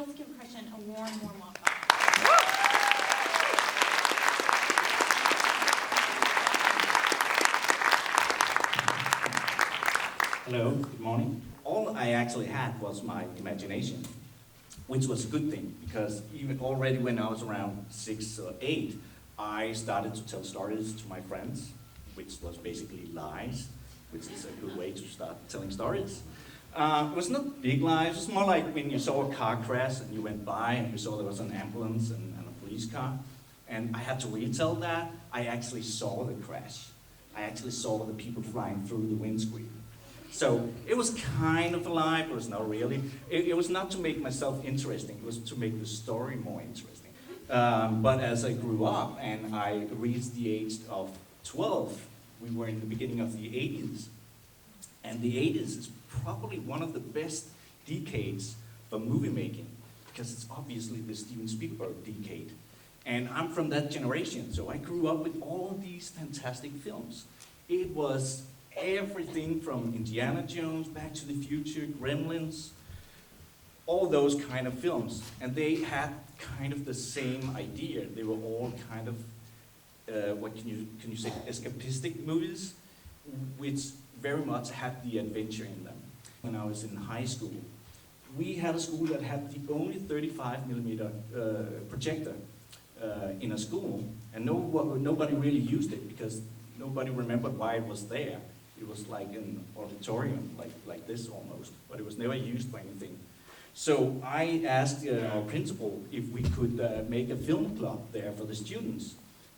let's give Christian a warm welcome. Hello, good morning. All I actually had was my imagination, which was a good thing, because even already when I was around 6 or 8, I started to tell stories to my friends, which was basically lies, which is a good way to start telling stories. It was not big lies, it was more like when you saw a car crash and you went by and you saw there was an ambulance and a police car, and I had to retell that. I actually saw the crash. I actually saw the people flying through the windscreen. So it was kind of a lie, but it was not really. It was not to make myself interesting, it was to make the story more interesting. But as I grew up and I reached the age of 12, we were in the beginning of the 80s. And the 80s is probably one of the best decades for movie making, because it's obviously the Steven Spielberg decade. And I'm from that generation, so I grew up with all these fantastic films. It was everything from Indiana Jones, Back to the Future, Gremlins, all those kind of films. And they had kind of the same idea. They were all kind of, what can you say, escapistic movies, which very much had the adventure in them. When I was in high school, we had a school that had the only 35mm projector in a school, and nobody really used it because nobody remembered why it was there. It was like an auditorium, like this almost, but it was never used for anything. So I asked our principal if we could make a film club there for the students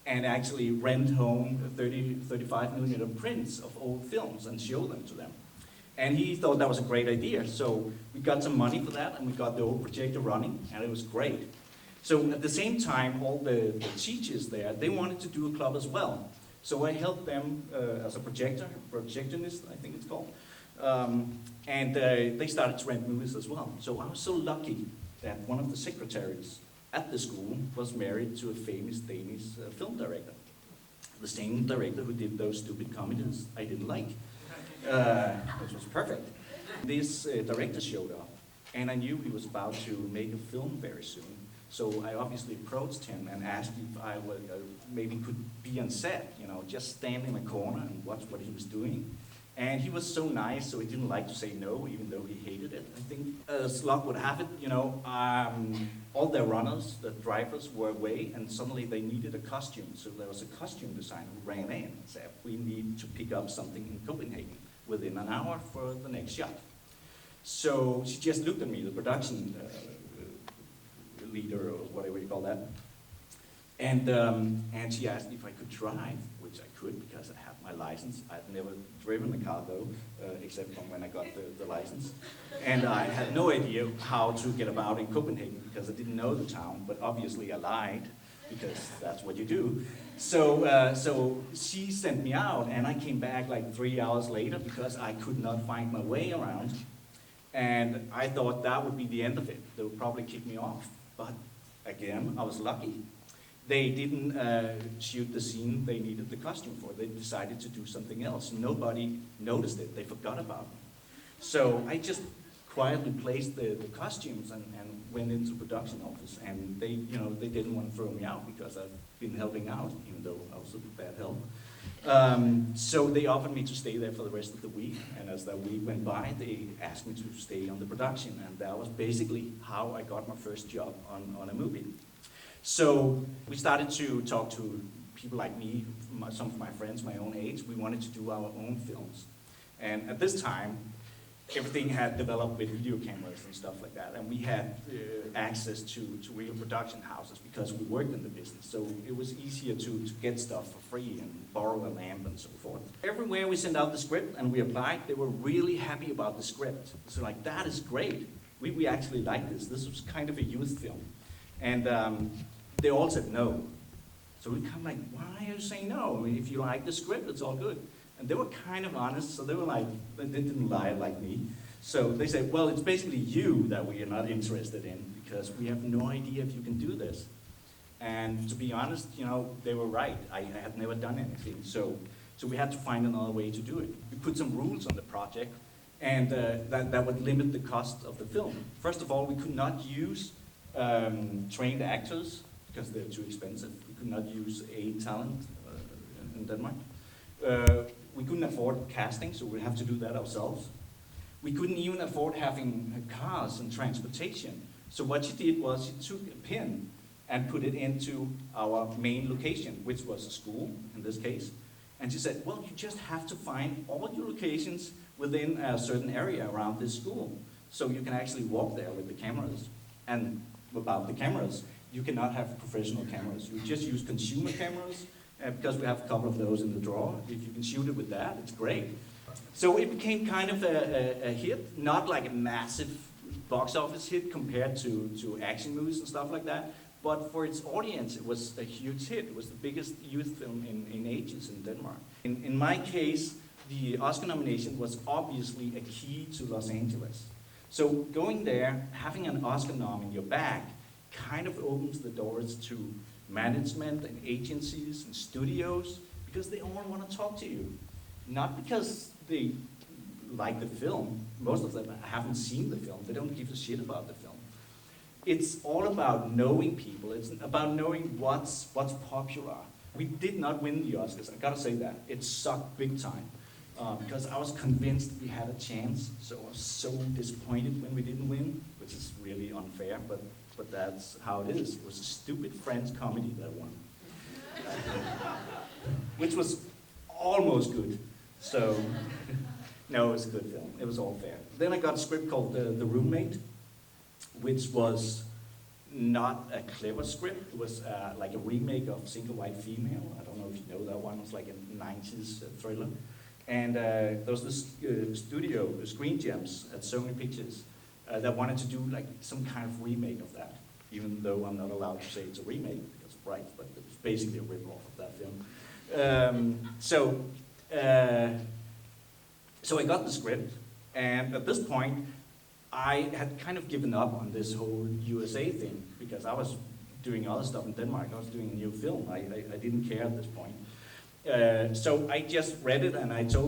and actually rent home 35mm prints of old films and show them to them. And he thought that was a great idea, so we got some money for that and we got the old projector running, and it was great. So at the same time, all the teachers there, they wanted to do a club as well. So I helped them as a projectionist, I think it's called. And they started to rent movies as well. So I was so lucky that one of the secretaries at the school was married to a famous Danish film director. The same director who did those stupid comedies I didn't like, which was perfect. This director showed up, and I knew he was about to make a film very soon. So I obviously approached him and asked if I would, maybe could be on set, just stand in a corner and watch what he was doing. And he was so nice, so he didn't like to say no, even though he hated it. I think as luck would have it, all their runners, the drivers, were away, and suddenly they needed a costume. So there was a costume designer who ran in and said, we need to pick up something in Copenhagen within an hour for the next shot. So she just looked at me, the production leader or whatever you call that, and she asked if I could drive, which I could because I have my license. I'd never driven a car though, except from when I got the license, and I had no idea how to get about in Copenhagen because I didn't know the town, but obviously I lied because that's what you do. So she sent me out, and I came back like 3 hours later because I could not find my way around, and I thought that would be the end of it. They would probably kick me off. But again, I was lucky. They didn't shoot the scene they needed the costume for. They decided to do something else. Nobody noticed it. They forgot about me. So I just quietly placed the costumes and went into the production office. And they didn't want to throw me out because I've been helping out, even though I was a bad help. So they offered me to stay there for the rest of the week, and as that week went by, they asked me to stay on the production, and that was basically how I got my first job on a movie. So we started to talk to people like me, some of my friends my own age. We wanted to do our own films, and at this time, everything had developed with video cameras and stuff like that, and we had access to real production houses because we worked in the business, so it was easier to get stuff for free and borrow a lamp and so forth. Everywhere we sent out the script and we applied, they were really happy about the script. So like, that is great. We actually like this. This was kind of a youth film. And they all said no. So we come like, why are you saying no? I mean, if you like the script, it's all good. And they were kind of honest, so they were like, they didn't lie like me. So they said, well, it's basically you that we are not interested in because we have no idea if you can do this. And to be honest, they were right. I had never done anything, so we had to find another way to do it. We put some rules on the project, And that would limit the cost of the film. First of all, we could not use trained actors because they're too expensive. We could not use talent in Denmark. We couldn't afford casting, so we'd have to do that ourselves. We couldn't even afford having cars and transportation. So what she did was she took a pin and put it into our main location, which was a school in this case. And she said, well, you just have to find all your locations within a certain area around this school. So you can actually walk there with the cameras. And about the cameras, you cannot have professional cameras. You just use consumer cameras, because we have a couple of those in the drawer. If you can shoot it with that, it's great. So it became kind of a hit, not like a massive box office hit compared to action movies and stuff like that, but for its audience, it was a huge hit. It was the biggest youth film in ages in Denmark. In my case, the Oscar nomination was obviously a key to Los Angeles. So going there, having an Oscar nom in your bag, kind of opens the doors to management and agencies and studios, because they all want to talk to you. Not because they like the film. Most of them haven't seen the film. They don't give a shit about the film. It's all about knowing people. It's about knowing what's popular. We did not win the Oscars. I gotta say that. It sucked big time. Because I was convinced we had a chance. So I was so disappointed when we didn't win, which is really unfair, but that's how it is. It was a stupid French comedy that won. Which was almost good. So, no, it was a good film. It was all fair. Then I got a script called The Roommate, which was not a clever script. It was like a remake of Single White Female. I don't know if you know that one. It was like a 90s thriller. And there was this studio, Screen Gems at Sony Pictures, that wanted to do like some kind of remake of that, even though I'm not allowed to say it's a remake because of rights, but it was basically a rip-off of that film. So I got the script, and at this point, I had kind of given up on this whole USA thing, because I was doing other stuff in Denmark. I was doing a new film. I didn't care at this point. So I just read it, and I told